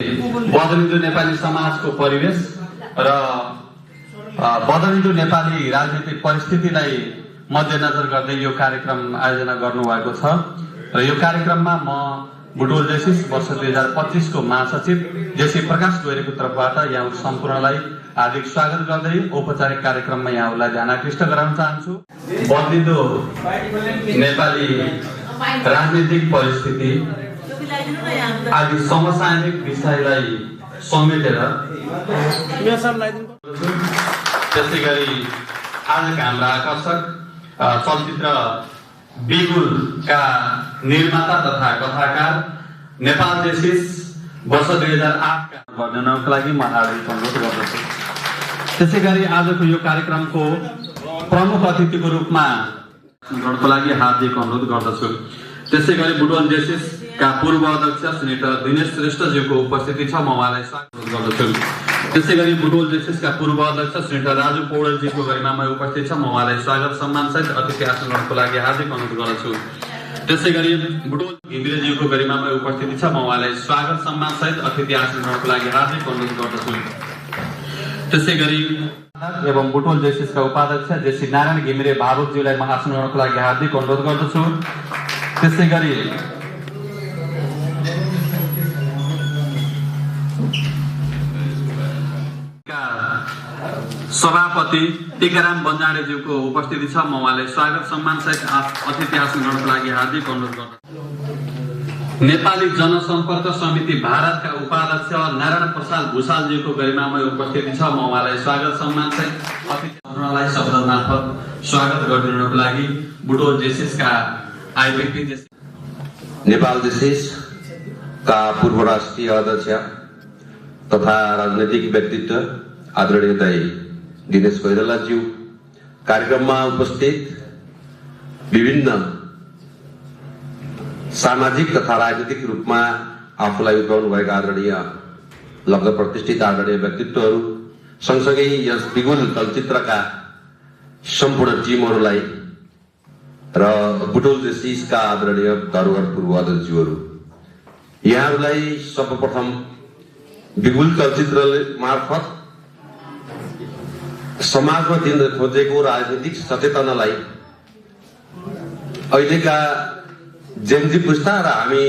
बदलिँदो नेपाली समाजको परिवेश र बदलिँदो नेपाली राजनीतिक परिस्थितिलाई मध्यनजर गर्दै यो कार्यक्रम आयोजना गर्नुभएको छ र यो कार्यक्रममा म बुटवल जेसिस वर्ष 2025 को महासचिव जेसी प्रकाश गोरेको तर्फबाट यहाँ सम्पूर्णलाई हार्दिक स्वागत गर्दै औपचारिक कार्यक्रममा यहाँहरूलाई ध्यान आकृष्ट गराउन चाहन्छु। बदलिँदो नेपाली राजनीतिक परिस्थिति आदि समसामयिक विषयलाई समेटेर त्यसै गरी आजका हाम्रा आकर्षक चलचित्र बिगुलका निर्माता तथा कथाकार नेपाल जेसिस वर्ष 2008 का वर्णनको लागि म हार्दिक अनुरोध गर्दछु। त्यसै गरी आजको यो कार्यक्रमको प्रमुख अतिथिको रूपमा गर्नको लागि हार्दिक अनुरोध गर्दछु। त्यसै गरी बुटवल जेसिस का पूर्व अध्यक्ष श्रीयुत दिनेश श्रेष्ठज्यूको उपस्थिति छ, म उहाँलाई स्वागत गर्दछु। त्यसै गरी बुटवल जेसिसका पूर्व अध्यक्ष श्रीयुत राजु पौडेलजीको गरिमामा उपस्थित छ, म उहाँलाई स्वागत सम्मान सहित अतिथि आसन ग्रहणको लागि हार्दिक अनुरोध गर्दछु। त्यसै गरी बुटवल घिमिरेज्यूको गरिमामा उपस्थिति छ, म उहाँलाई स्वागत सम्मान सहित अतिथि आसन ग्रहणको लागि हार्दिक अनुरोध गर्दछु। त्यसै गरी एवं बुटवल जेसिसका उपाध्यक्ष जेसी नारायण घिमिरे भावुकज्यूलाई म आसन ग्रहणको लागि हार्दिक अनुरोध गर्दछु। त्यसै गरी सभापति टीकाराम बन्जाडेज्यूको उपस्थिति छ, म उहाँलाई स्वागत सम्मान सहित अतिथि आसन ग्रहणको लागि हार्दिक अनुरोध गर्दछु। नेपाली जनसम्पर्क समिति भारतका उपाध्यक्ष नारायण प्रसाद भूषालज्यूको गरिमामा उपस्थिति छ, म उहाँलाई स्वागत सम्मान सहित अतिथिहरूलाई शब्द मार्फत स्वागत गरिदिनुको लागि बुटवल जेसिसका आइपिपी नेपाल जेसिस का पूर्व राष्ट्रिय अध्यक्ष तथा राजनीतिक व्यक्तित्व आदरणीय दाई दिनेश कोइरालाज्यू, कार्यक्रममा उपस्थित विभिन्न सामाजिक तथा राजनीतिक रूपमा आफूलाई उठाउनु भएका आदरणीय लब्ध प्रतिष्ठित आदरणीय व्यक्तित्वहरू सँगसँगै यस बिगुल चलचित्रका सम्पूर्ण टिमहरूलाई र बुटवल जेसिसका आदरणीय धरोहर पूर्व अध्यक्षज्यूहरू, यहाँहरूलाई सर्वप्रथम बिगुल चलचित्र मार्फत समाजमा दिन खोजेको राजनीतिक सचेतनालाई अहिलेका जेनजी पुस्ता र हामी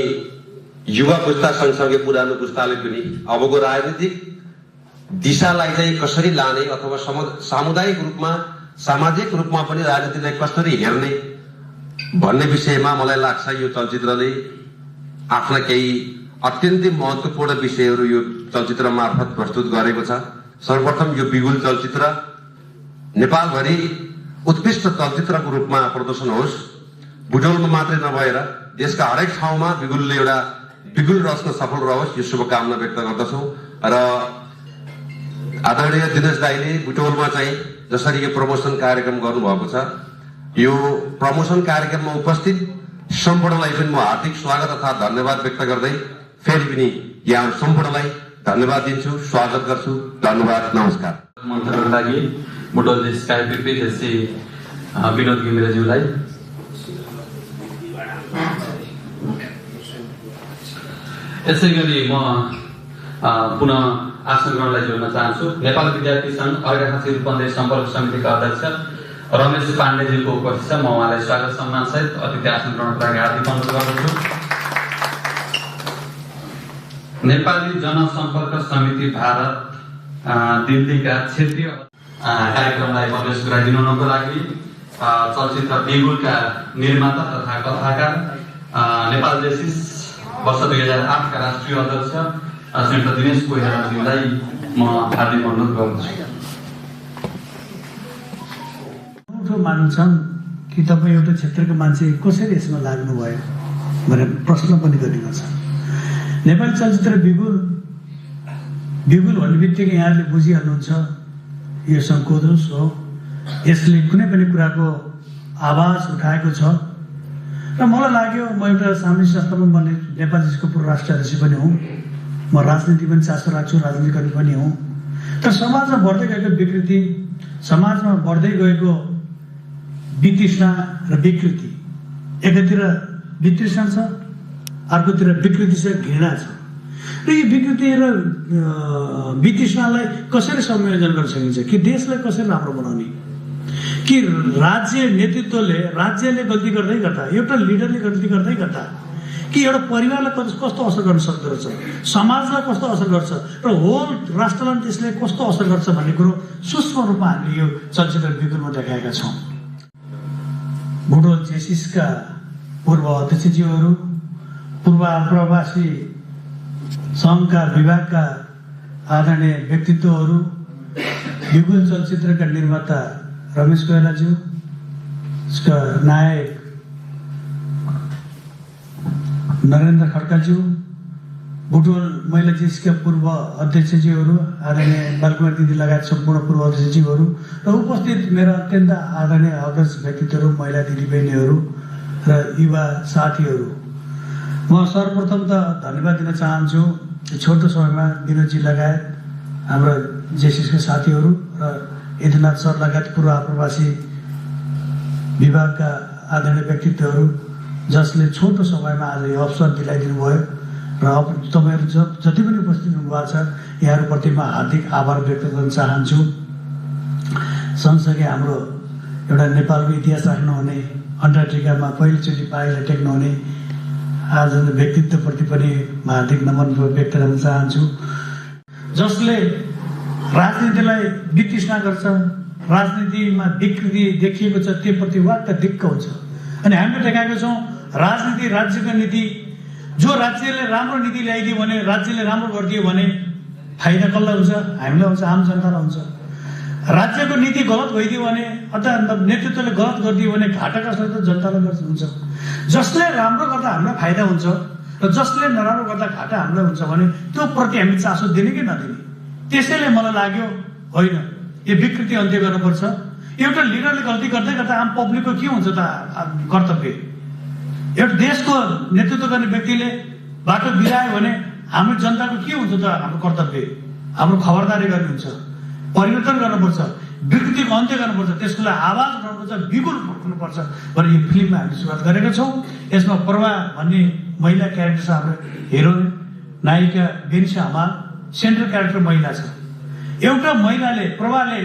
युवा पुस्ता सँगसँगै पुरानो पुस्ताले पनि अबको राजनीतिक दिशालाई चाहिँ कसरी लाने अथवा सामुदायिक रूपमा सामाजिक रूपमा पनि राजनीतिलाई कसरी हेर्ने भन्ने विषयमा मलाई लाग्छ यो चलचित्रले आफ्ना केही अत्यन्तै महत्त्वपूर्ण विषयहरू यो चलचित्र मार्फत प्रस्तुत गरेको छ। सर्वप्रथम यो बिगुल चलचित्र नेपालभरि उत्कृष्ट चलचित्रको रूपमा प्रदर्शन होस्, बुटवलमा मात्रै नभएर देशका हरेक ठाउँमा बिगुलले एउटा बिगुल रच्न सफल रहोस्, यो शुभकामना व्यक्त गर्दछौँ। र आदरणीय दिनेश दाईले बुटवलमा चाहिँ जसरी यो प्रमोसन कार्यक्रम गर्नुभएको छ, यो प्रमोसन कार्यक्रममा उपस्थित सम्पूर्णलाई पनि म हार्दिक स्वागत तथा धन्यवाद व्यक्त गर्दै फेरि पनि यहाँ सम्पूर्णलाई धन्यवाद दिन्छु, स्वागत गर्छु। धन्यवाद, नमस्कार। मन्त्रको लागि बुटवल जेसिसका आइपिपी जेसी विनोद घिमिरेज्यूलाई, यसै गरी म पुनः आसन ग्रहणलाई जोड्न चाहन्छु। नेपाल विद्यार्थी संघ अर्घाखाँची रूपन्देही सम्पर्क समितिका अध्यक्ष रमेश पाण्डेज्यूको उपस्थित छ, म उहाँलाई स्वागत सम्मान सहित अतिथि आसन ग्रहणको लागि हार्दिक अनुरोध गर्दछु। नेपाली जनसम्पर्क समिति भारत दिल्लीका क्षेत्रीय कार्यक्रमलाई प्रवेश गराइदिनुको लागि चलचित्र बिगुलका निर्माता तथा कथाकार नेपाल जेसिस वर्ष 2008 का राष्ट्रिय अध्यक्ष श्रीयुत दिनेश कोइरालाज्यूलाई म हार्दिक अनुरोध गर्दछु। मान्छन् कि तपाईँ एउटा क्षेत्रको मान्छे कसरी यसमा लाग्नुभयो भनेर प्रश्न पनि गरिएको छ। नेपाली चलचित्र बिगुल भन्ने बित्तिकै यहाँहरूले बुझिहाल्नुहुन्छ यो सङ्कोदोष हो, यसले कुनै पनि कुराको आवाज उठाएको छ। र मलाई लाग्यो म एउटा सामाजिक संस्थामा बन्ने नेपाल देशको पूर्व राष्ट्रिय अध्यक्ष पनि हुँ, म राजनीति पनि चासो राख्छु, राजनीतिकर्मी पनि हुँ। तर समाजमा बढ्दै गएको विकृति, समाजमा बढ्दै गएको वितृष्णा र विकृति, एकातिर वितृष्णा छ, अर्कोतिर विकृति छ, घृणा छ। र यो विकृति र वितृष्णालाई कसरी संयोजन गर्न सकिन्छ कि देशलाई कसरी राम्रो बनाउने कि राज्य नेतृत्वले राज्यले गल्ती गर्दै गर्दा एउटा लिडरले गल्ती गर्दै गर्दा कि एउटा परिवारलाई कस्तो असर गर्न सक्दो रहेछ समाजलाई कस्तो असर गर्छ र होल राष्ट्रलाई त्यसले कस्तो असर गर्छ भन्ने कुरो सूक्ष्म रूपमा हामीले यो चलचित्र बिगुलमा देखाएका छौँ। बुटोल जेसिसका पूर्व अध्यक्षज्यूहरू पूर्व प्रवासी सङ्घका विभागका आदरणीय व्यक्तित्वहरू बिगुल चलचित्रका निर्माता रमेश कोइरालाज्यू उसका नायक नरेन्द्र खड्काज्यू बुटोल महिला जिसका पूर्व अध्यक्षज्यूहरू आदरणीय बालकुमारी दिदी लगायत सम्पूर्ण पूर्व अध्यक्षज्यूहरू र उपस्थित मेरा अत्यन्त आदरणीय अग्रज व्यक्तित्वहरू महिला दिदीबहिनीहरू र युवा साथीहरू, म सर्वप्रथम त धन्यवाद दिन चाहन्छु छोटो समयमा विनोदजी लगायत हाम्रो जेसिसका साथीहरू र यदुनाथ सर लगायत पूर्व आप्रवासी विभागका आदरणीय व्यक्तित्वहरू जसले छोटो समयमा आज यो अवसर दिलाइदिनु भयो र तपाईँहरू जति पनि उपस्थित हुनुभएको छ यहाँहरूप्रति म हार्दिक आभार व्यक्त गर्न चाहन्छु। सँगसँगै हाम्रो एउटा नेपालको इतिहास राख्नुहुने अन्टार्कटिकामा पहिलोचोटि पाइला टेक्नुहुने आज व्यक्तित्वप्रति पनि म हार्दिक नमन व्यक्त गर्न चाहन्छु। जसले राजनीतिलाई वितृष्णा गर्छ, राजनीतिमा विकृति देखिएको छ त्योप्रति वाक्क दिक्क हुन्छ। अनि हामीले देखाएको छौँ राजनीति राज्यको नीति, जो राज्यले राम्रो नीति ल्याइदियो भने राज्यले राम्रो गरिदियो भने फाइदा कसलाई हुन्छ? हामीलाई हुन्छ, आम जनतालाई हुन्छ। राज्यको नीति गलत भइदियो भने अथवा नेतृत्वले गलत गरिदियो भने घाटा कसलाई त जनतालाई हुन्छ। जसले राम्रो गर्दा हामीलाई फाइदा हुन्छ र जसले नराम्रो गर्दा घाटा हामीलाई हुन्छ भने त्यो प्रति हामी चासो दिने कि नदिने। त्यसैले मलाई लाग्यो होइन यो विकृति अन्त्य गर्नुपर्छ। एउटा लिडरले गल्ती गर्दै गर्दा आम पब्लिकको के हुन्छ त कर्तव्य? एउटा देशको नेतृत्व गर्ने व्यक्तिले बाटो बिरायो भने हाम्रो जनताको के हुन्छ त हाम्रो कर्तव्य? हाम्रो खबरदारी गर्ने हुन्छ, परिवर्तन गर्नुपर्छ, विकृतिको अन्त्य गर्नुपर्छ, त्यसको लागि आवाज उठाउनुपर्छ, बिगुल फुक्नुपर्छ भनेर यो फिल्ममा हामीले सुरुवात गरेका छौँ। यसमा प्रभा भन्ने महिला क्यारेक्टर छ, हाम्रो हिरोइन नायिका बेनिसा हमाल सेन्ट्रल क्यारेक्टर महिला छ। एउटा महिलाले प्रभाले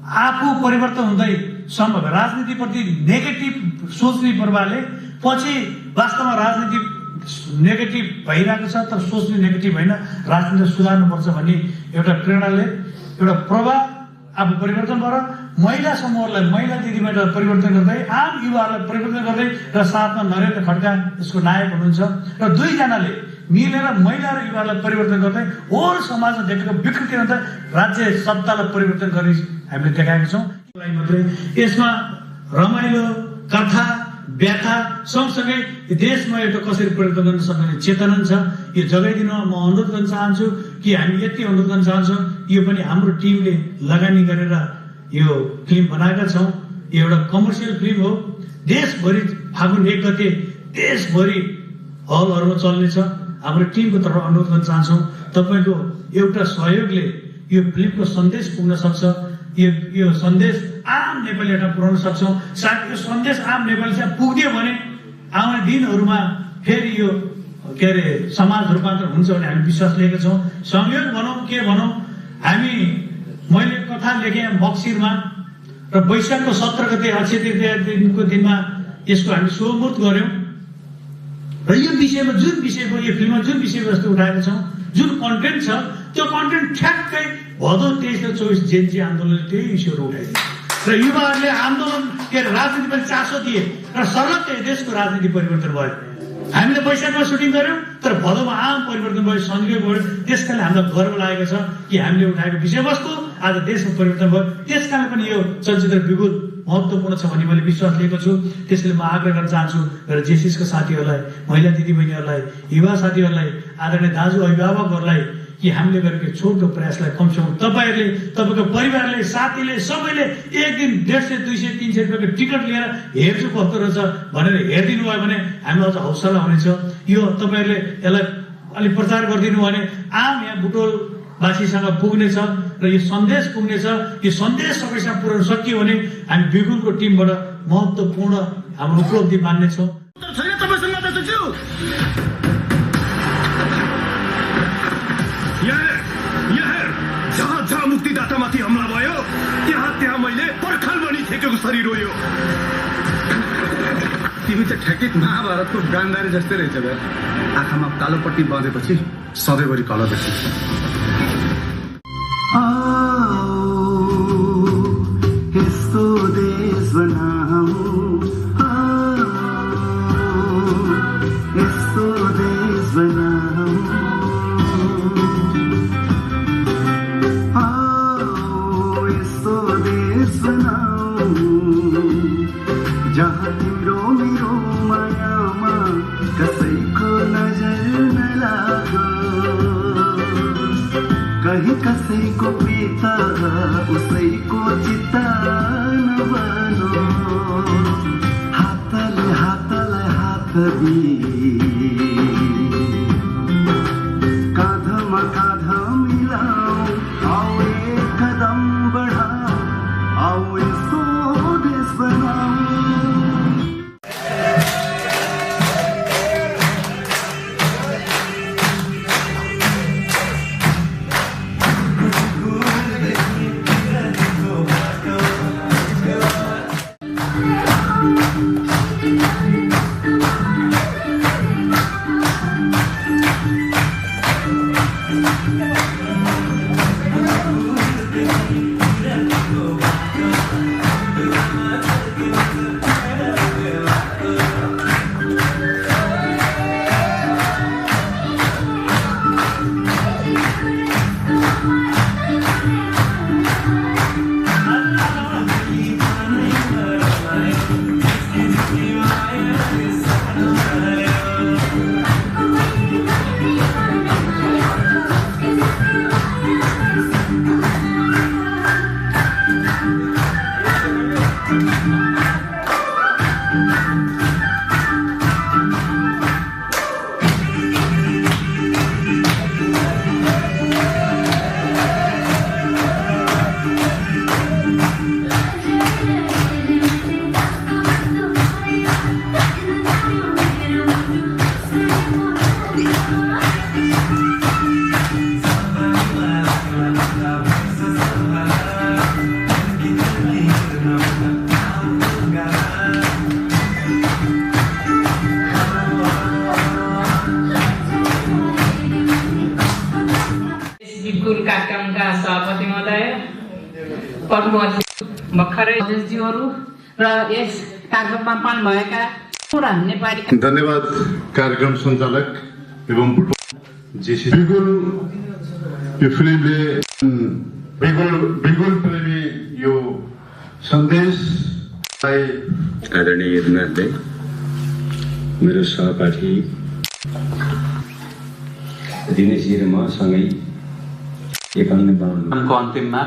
आफू परिवर्तन हुँदै सम्भव राजनीतिप्रति नेगेटिभ सोच्ने प्रभाले पछि वास्तवमा राजनीति नेगेटिभ भइरहेको छ तर सोच्ने नेगेटिभ होइन, राजनीति सुधार्नुपर्छ भन्ने एउटा प्रेरणाले एउटा प्रभाव आफू परिवर्तन गर महिला समूहलाई महिला दिदीबहिनीलाई परिवर्तन गर्दै आम युवाहरूलाई परिवर्तन गर्दै र साथमा नरेन्द्र खड्का यसको नायक हुनुहुन्छ र दुईजनाले मिलेर महिला र युवालाई परिवर्तन गर्दै होल समाजमा देखेको विकृति अन्त राज्य सत्तालाई परिवर्तन गर्ने हामीले देखाएका छौँ। मात्रै यसमा रमाइलो कथा व्याख्या सँगसँगै देशमा एउटा कसरी परिवर्तन गर्न सक्ने चेतना छ यो जगाइदिन म अनुरोध गर्न चाहन्छु कि हामी यति अनुरोध गर्न चाहन्छौँ यो पनि हाम्रो टिमले लगानी गरेर यो फिल्म बनाएका छौँ। यो एउटा कमर्सियल फिल्म हो। देशभरि फागुन 1 गते देशभरि हलहरूमा चल्नेछ। हाम्रो टिमको तर्फबाट अनुरोध गर्न चाहन्छौँ तपाईँको एउटा सहयोगले यो फिल्मको सन्देश पुग्न सक्छ। यो सन्देश आम नेपालीहरूलाई पुर्याउन सक्छौँ। सायद यो सन्देश आम नेपालीसँग पुग्दियो भने आउने दिनहरूमा फेरि यो के अरे समाज रूपान्तरण हुन्छ भने हामी विश्वास लिएका छौँ। संयोग भनौँ के भनौँ, हामी मैले कथा लेखेँ मक्सिरमा र वैशाखको 17 गते अक्षय तृतीयाको दिनमा यसको हामी शुभमुहूर्त गऱ्यौँ र यो विषयमा जुन विषयको यो फिल्ममा जुन विषयवस्तु उठाएका छौँ, जुन कन्टेन्ट छ त्यो कन्टेन्ट ठ्याक्कै भदौ 23 र 24 जेनजी आन्दोलनले त्यही इस्युहरू उठाइदियो र युवाहरूले आन्दोलन के राजनीतिमा चासो दिए र सर्वत्र देशको राजनीति परिवर्तन भयो। हामीले वैशाखमा सुटिङ गऱ्यौँ तर भदौमा आम परिवर्तन भयो, संयोग भयो। त्यसकारणले हामीलाई गर्व लागेको छ कि हामीले उठाएको विषयवस्तु आज देशमा परिवर्तन भयो। त्यसकारण पनि यो चलचित्र बिगुल महत्त्वपूर्ण छ भन्ने मैले विश्वास लिएको छु। त्यसैले म आग्रह गर्न चाहन्छु र जेसिसका साथीहरूलाई, महिला दिदीबहिनीहरूलाई, युवा साथीहरूलाई, आदरणीय दाजु अभिभावकहरूलाई कि हामीले गरेको छोटो प्रयासलाई कमसेकम तपाईँहरूले, तपाईँको परिवारले, साथीले सबैले एक दिन 150, 200, 300 रुपियाँको टिकट लिएर हेर्छु कस्तो रहेछ भनेर हेरिदिनु भयो भने हामीलाई अझ हौसला हुनेछ। यो तपाईँहरूले यसलाई अलिक प्रचार गरिदिनु भने आम यहाँ बुटोलवासीसँग पुग्नेछ र यो सन्देश पुग्नेछ। यो सन्देश सबैसँग पुर्याउन सकियो भने हामी बिगुलको टिमबाट महत्त्वपूर्ण हाम्रो उपलब्धि मान्नेछौँ। घाइते कसरी रोयो तिमी त ठ्याक्कै महाभारतको गान्धारी जस्तै रहेछ बे आँखामा कालोपट्टी बाँधेपछि सधैँभरि कलर देख्छ यस्तो देश बनाऊ यस्तो देश बनाऊ यस्तो देश बनाऊ जहाँ तिम्रो मेरो मायामा कसैको नजर नलागोस् कहीं कसैको पिता उसैको चित्ता नबनोस् हातले हातलाई हात काँधमा काँधा मिलाऊ आऊ एक कदम बढाऊ आऊ यस्तो देश बनाऊ कार्यक्रमका सभापति महोदय भर्खरै अध्यक्षज्यूहरू र यस कार्यक्रममा पाल्नुभएका पुरा नेपाली धन्यवाद कार्यक्रम सञ्चालक एवं बिगुल यो फिल्मले बिगुल प्रेमी यो सन्देशलाई आदरणीय यदुनाथले मेरो सहपाठी दिनेशजी र म सँगै 51 को अन्तिममा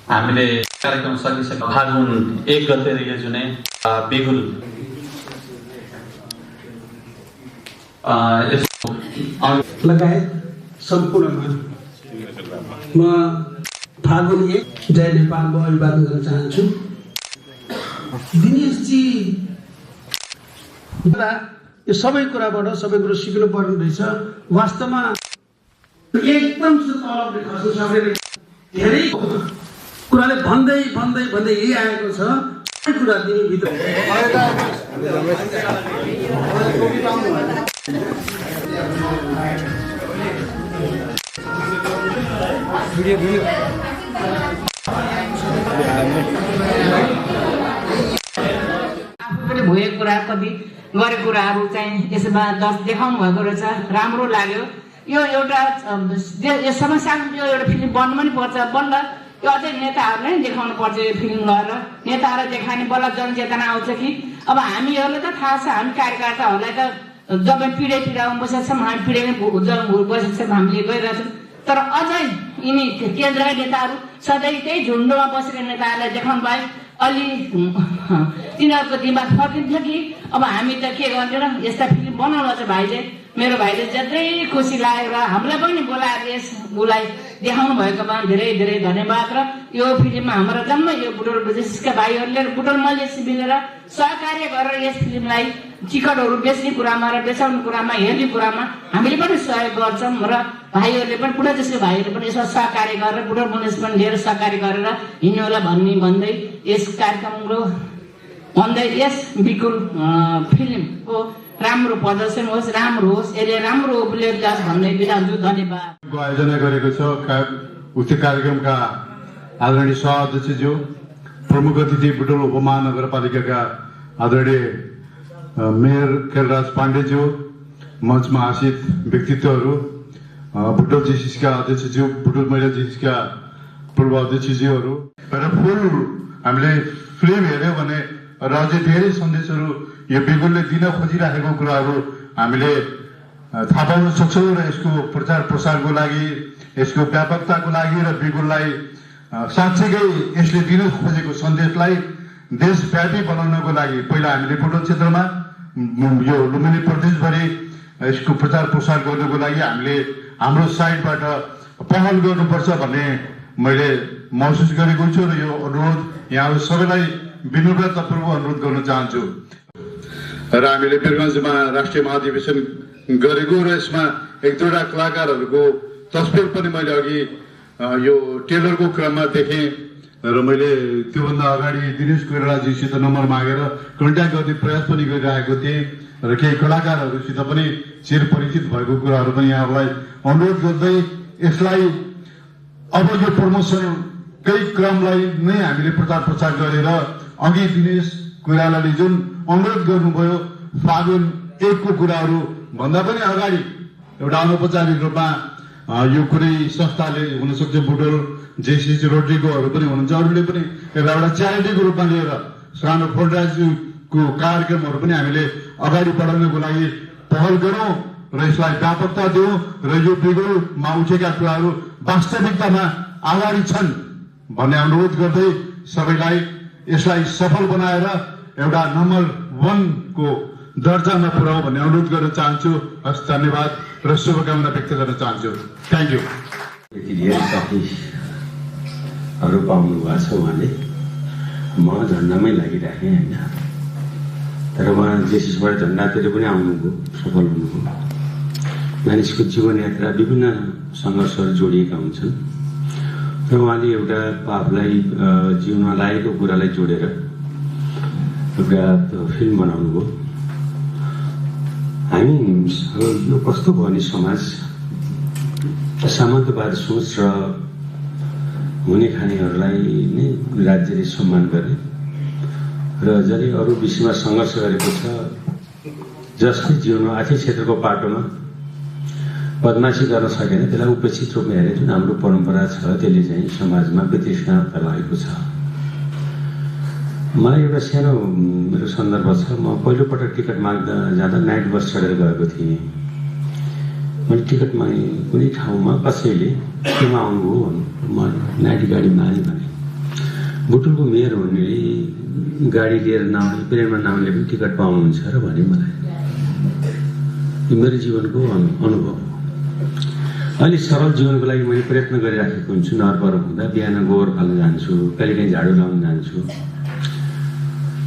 हामीले कार्यक्रम सकिसक्यो फागुन 1 गते रिलिज हुने बिगुल लगायत सम्पूर्णमा म फागुन 1 जय नेपालको अभिवादन गर्न चाहन्छु। दिनेशजी यो सबै कुराबाट सबै कुरो सिक्नु पर्ने रहेछ। वास्तवमा एकदम तलबले खस्नु सक्ने धेरै कुराले भन्दै भन्दै भन्दै यही आएको छ कुरा दिने भित्र आफूले भएको कुरा कति गरेको कुराहरू चाहिँ यसमा देखाउनु भएको रहेछ, राम्रो लाग्यो। यो एउटा यो समस्या यो एउटा फिल्म बन्नु पनि पर्छ, बल्ल यो अझै नेताहरूले देखाउनु पर्छ। यो फिल्म गरेर नेताहरू देखाउने बल्ल जनचेतना आउँछ कि अब हामीहरूलाई त थाहा छ, हामी कार्यकर्ताहरूलाई त जब पिँढीमा बसेका छौँ, हामी पिँढीमै बसेका छौँ, हामीले गइरहेछौँ। तर अझै यिनी केन्द्रीय नेताहरू सधैँ त्यही झुन्डमा बसेका नेताहरूलाई देखाउनु भए अलि तिनीहरूको दिमाग फर्किन्थ्यो कि अब हामी त के गर्ने र यस्ता फिल्म बनाउनु छ भाइ चाहिँ मेरो भाइले जति खुसी लाग्यो र हामीलाई पनि बोलाएर यस उसलाई देखाउनु भएकोमा धेरै धेरै धन्यवाद। र यो फिल्ममा हाम्रो जम्मै यो बुटोल बुझेसिसका भाइहरूले र बुटोल मलेसी मिलेर सहकार्य गरेर यस फिल्मलाई टिकटहरू बेच्ने कुरामा र बेचाउने कुरामा हेर्ने कुरामा हामीले पनि सहयोग गर्छौँ र भाइहरूले पनि बुटोल जसको भाइहरूले पनि यसमा सहकार्य गरेर बुटोल मलेसी पनि लिएर सहकार्य गरेर हिँड्नु होला भन्दै यस कार्यक्रमको भन्दै यस बिकुल फिल्मको राम्रो प्रदर्शन होस्, राम्रो होस्, यसले राम्रो उपलब्ध जाओस् भन्दै बिदा हुन्छु। धन्यवाद। आयोजना गरेको छ उक्त कार्यक्रमका आदरणीय सह-अध्यक्षज्यू, प्रमुख अतिथि बुटोल उपमहानगरपालिकाका आदरणीय मेयर खेलराज पाण्डेज्यू, मञ्चमा आसित व्यक्तित्वहरू, बुटोल जेसिसका अध्यक्षज्यू, बुटोल महिला जेसिसका पूर्व अध्यक्षज्यूहरू र फुल हामीले फिल्म हेऱ्यौँ भने र अझै धेरै सन्देशहरू यो बिगुलले दिन खोजिराखेको कुराहरू हामीले थाहा पाउन सक्छौँ र यसको प्रचार प्रसारको लागि, यसको व्यापकताको लागि र बिगुललाई साँच्चैकै यसले दिन खोजेको सन्देशलाई देशव्यापी बनाउनको लागि पहिला हामीले बुटोल क्षेत्रमा यो लुम्बिनी प्रदेशभरि यसको प्रचार प्रसार गर्नको लागि हामीले हाम्रो साइडबाट पहल गर्नुपर्छ भन्ने मैले महसुस गरेको छु र यो अनुरोध यहाँ सबैलाई विनम्रतापूर्वक अनुरोध गर्न चाहन्छु। र हामीले वीरगञ्जमा राष्ट्रिय महाधिवेशन गरेको र यसमा एक दुईवटा कलाकारहरूको तस्बिर पनि मैले अघि यो टेलरको क्रममा देखेँ र मैले त्योभन्दा अगाडि दिनेश कोइरालाजीसित नम्बर मागेर कन्ट्याक्ट गर्ने प्रयास पनि गरिरहेको थिएँ र केही कलाकारहरूसित पनि चिर परिचित भएको कुराहरू पनि यहाँहरूलाई अनुरोध गर्दै यसलाई अब यो प्रमोसनकै क्रमलाई नै हामीले प्रचार प्रसार गरेर अघि दिनेश कोइरालाले जुन अनुरोध गर्नुभयो फागुन 1 को कुराहरू भन्दा पनि अगाडि एउटा अनौपचारिक रूपमा यो कुनै संस्थाले हुनसक्छ, बुटोल जेसिसी रोड्रीकोहरू पनि हुनुहुन्छ, अरूले पनि एउटा च्यारिटीको रूपमा लिएर सानो फन्डराइजिङको कार्यक्रमहरू पनि हामीले अगाडि बढाउनको लागि पहल गरौँ र यसलाई व्यापकता दिउँ र यो बिगुलमा उठेका कुराहरू वास्तविकतामा अगाडि छन् भन्ने अनुरोध गर्दै सबैलाई यसलाई सफल बनाएर एउटा नम्बर 1 को दर्जामा पुर्याऊ भन्ने अनुरोध गर्न चाहन्छु। हस्, धन्यवाद र शुभकामना व्यक्त गर्न चाहन्छु। Thank you. यति धेरै साथीहरू पाउनु भएको छ उहाँले, म झन्डामै लागिराखेँ होइन, तर उहाँ जेसिसबाट झन्डातिर पनि आउनुभयो, सफल हुनुभयो। मानिसको जीवनयात्रा विभिन्न सङ्घर्षहरू जोडिएका हुन्छन् र उहाँले एउटा आफूलाई जिउमा लागेको कुरालाई जोडेर एउटा फिल्म बनाउनु भयो। हामी यो कस्तो भयो भने समाज सामन्तवाद सोच र हुने खानेहरूलाई नै राज्यले सम्मान गरे र जसले अरू विषयमा सङ्घर्ष गरेको छ, जसले जीवनमा आर्थिक क्षेत्रको पाटोमा बदमासी गर्न सकेन त्यसलाई उपेक्षित रूपमा हेरे जुन हाम्रो परम्परा छ त्यसले चाहिँ समाजमा वितृष्णा फैलाएको छ। मलाई एउटा सानो मेरो सन्दर्भ छ। म पहिलोपटक टिकट माग्दा जाँदा नाइट बस चढेर गएको थिएँ। मैले टिकट मागेँ, कुनै ठाउँमा कसैले केमा आउनुभयो भन्नु, म नाइट गाडीमा आएँ भने बुटोलको मेयर हुनेले गाडी लिएर नआउने, प्लेनमा नआउने पनि टिकट पाउनुहुन्छ र भने मलाई यो मेरो जीवनको अनुभव। अलिक सरल जीवनको लागि मैले प्रयत्न गरिराखेको हुन्छु। नरपर हुँदा बिहान गोबर फाल्न जान्छु, कहिलेकाहीँ झाडु लाउन जान्छु।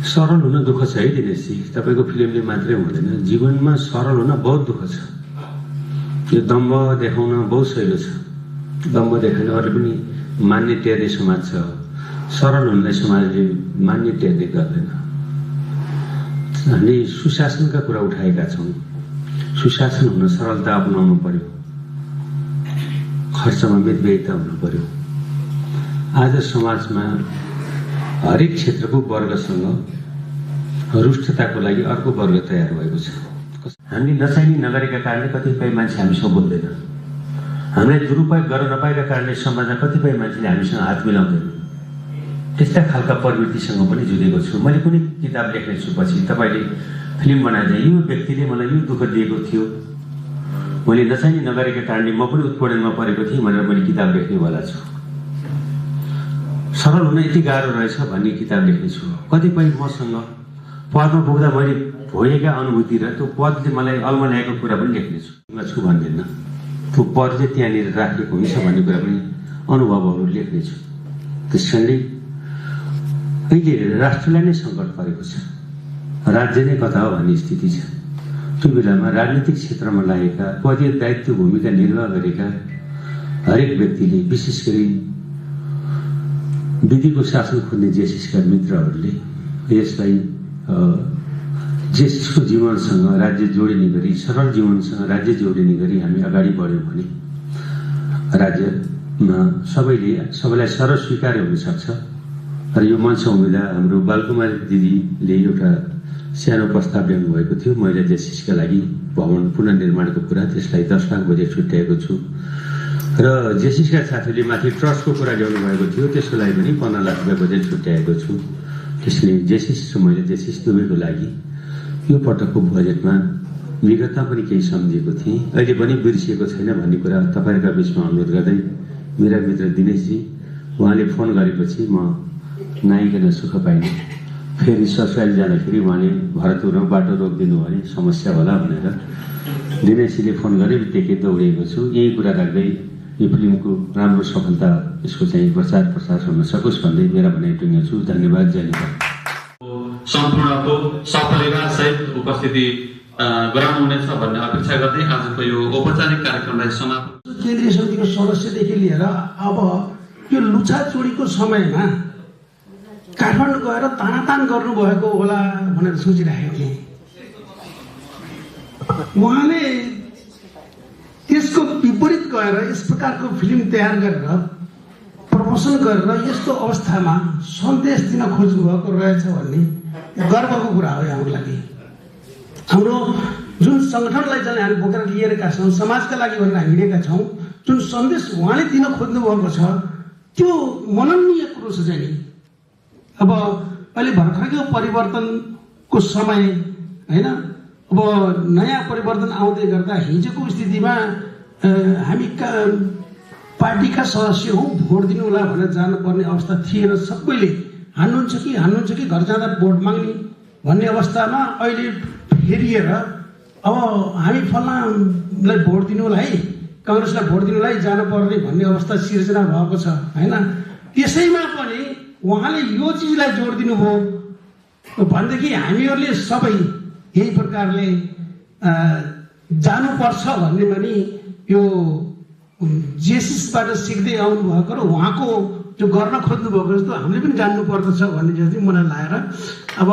सरल हुन दुःख छ है दिनेशजी, तपाईँको फिल्मले मात्रै हुँदैन, जीवनमा सरल हुन बहुत दुःख छ। यो दम्ब देखाउन बहुत सहिलो छ। दम्ब देखाउने अरू पनि मान्ने टेर्ने समाज छ, सरल हुनलाई समाजले मान्ने टेर्ने गर्दैन। हामीले सुशासनका कुरा उठाएका छौँ। सुशासन हुन सरलता अपनाउनु पर्यो, खर्चमा मितव्ययिता हुनु पर्यो। आज समाजमा हरेक क्षेत्रको वर्गसँग रुष्टताको लागि अर्को वर्ग तयार भएको छ। हामीले नचाहिने नगरेका कारणले कतिपय मान्छे हामीसँग बोल्दैन। हामीलाई दुरुपयोग गर्न नपाएका कारणले समाजमा कतिपय मान्छेले हामीसँग हात मिलाउँदैन। त्यस्ता खालका प्रवृत्तिसँग पनि जुधेको छु। मैले कुनै किताब लेख्नेछु, पछि तपाईँले फिल्म बनाइदिए यो व्यक्तिले मलाई यो दुःख दिएको थियो, मैले नचाहिने नगरेका कारणले म पनि उत्पीडनमा परेको थिएँ भनेर मैले किताब लेख्नेवाला छु। सरल हुन यति गाह्रो रहेछ भन्ने किताब लेख्नेछु। कतिपय मसँग पदमा पुग्दा मैले भोगेका अनुभूति र त्यो पदले मलाई अल्मल्याएको कुरा पनि लेख्नेछु भन्दैन। त्यो पद चाहिँ त्यहाँनिर राखिएको हुन्छ भन्ने कुरा पनि अनुभवहरू लेख्नेछु। त्यस कारणले अहिले राष्ट्रलाई नै सङ्कट परेको छ, राज्य नै कता हो भन्ने स्थिति छ। त्यो बेलामा राजनीतिक क्षेत्रमा लागेका पदीय दायित्व भूमिका निर्वाह गरेका हरेक व्यक्तिले, विशेष गरी विधिको शासन खोज्ने जेएसएसका मित्रहरूले यसलाई जेएसएसको जीवनसँग राज्य जोडिने गरी, सरल जीवनसँग राज्य जोडिने गरी हामी अगाडि बढ्यौँ भने राज्यमा सबैलाई सरल स्वीकार्य हुन सक्छ। र यो मञ्च उम्मेदा हाम्रो बालकुमारी दिदीले एउटा सानो प्रस्ताव ल्याउनु भएको थियो महिला जेएसएसका लागि भवन पुनर्निर्माणको कुरा, त्यसलाई 10 लाख बजेट छुट्याएको छु। र जेएसएसका साथीले माथि ट्रस्टको कुरा ल्याउनु भएको थियो, त्यसको लागि पनि 15 लाख रुपियाँ बजेट छुट्याएको छु। त्यसले जेएसएस र महिला जेएसएस दुवैको लागि यो पटकको बजेटमा विगतमा पनि केही सम्झिएको थिएँ, अहिले पनि बिर्सिएको छैन भन्ने कुरा तपाईँहरूका बिचमा अनुरोध गर्दै मेरा मित्र दिनेशजी उहाँले फोन गरेपछि म नआइकन सुख पाइनँ। फेरि ससुराली जाँदाखेरि उहाँले भरतपुरमा बाटो रोकिदिनु भने समस्या होला भनेर दिनेशजीले फोन गरे बित्तिकै दौडिएको छु। यही कुरा राख्दै यो फिल्मको राम्रो सफलता, यसको चाहिँ प्रचार प्रसार हुन सकोस् भन्दै मेरा भनाइ टुङ्ग्याउँछु। धन्यवाद। जय नेपाल। सम्पूर्णको सपरिवार सहित उपस्थिति गराउनुहुनेछ भन्ने अपेक्षा गर्दै आजको यो औपचारिक कार्यक्रमलाई समाप्त। केन्द्रीय समितिको सदस्यदेखि लिएर अब यो लुछाचुडीको समयमा काठमाडौँ गएर तानातान गर्नुभएको होला भनेर सोचिरहेको थिएँ। उहाँले त्यसको विपरीत गएर यस प्रकारको फिल्म तयार गरेर प्रमोसन गरेर यस्तो अवस्थामा सन्देश दिन खोज्नु भएको रहेछ भन्ने गर्वको कुरा हो हाम्रो लागि। हाम्रो जुन सङ्गठनलाई चाहिँ हामी बोकेर लिएका छौँ, समाजका लागि भनेर हामी हिँडेका छौँ, जुन सन्देश उहाँले दिन खोज्नु भएको छ त्यो मननीय कुरो छ चाहिँ नि। अब अहिले भर्खरको परिवर्तनको समय होइन, अब नयाँ परिवर्तन आउँदै गर्दा हिजोको स्थितिमा हामी पार्टीका सदस्य हौँ, भोट दिनु होला भनेर जानुपर्ने अवस्था थिएन। सबैले हान्नुहुन्छ कि घर जाँदा भोट माग्ने भन्ने अवस्थामा अहिले फेरिएर अब हामी फल्नालाई भोट दिनु होला है, काङ्ग्रेसलाई भोट दिनुलाई जानुपर्ने भन्ने अवस्था सिर्जना भएको छ होइन। त्यसैमा पनि उहाँले यो चिजलाई जोड दिनुभयो भनेदेखि हामीहरूले सबै यही प्रकारले जानुपर्छ भन्ने पनि यो जेएसएसबाट सिक्दै आउनु भएको र उहाँको जो गर्न खोज्नु भएको जस्तो हामीले पनि जान्नु पर्दछ भन्ने जस्तो मलाई लागेर अब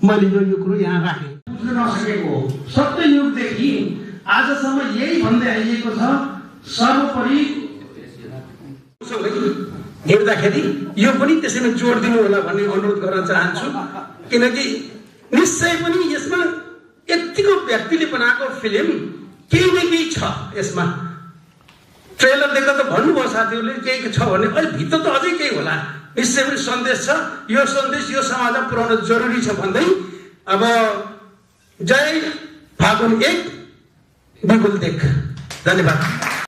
मैले यो कुरो यहाँ राखेँ। बुझ्न नसकेको सत्ययुगदेखि आजसम्म यही भन्दै आइएको छ। सर्वोपरि हेर्दाखेरि यो पनि त्यसैमा जोड दिनु होला भन्ने अनुरोध गर्न चाहन्छु, किनकि निश्चय पनि यसमा यतिको व्यक्तिले बनाएको फिल्म केही न केही छ। यसमा ट्रेलर देख्दा त भन्नुभयो साथीहरूले केही छ भने, अहिले भित्र त अझै केही होला, निश्चय पनि सन्देश छ। यो सन्देश यो समाजमा पुर्याउन जरुरी छ भन्दै अब जय फागुन 1 बिगुल देख। धन्यवाद।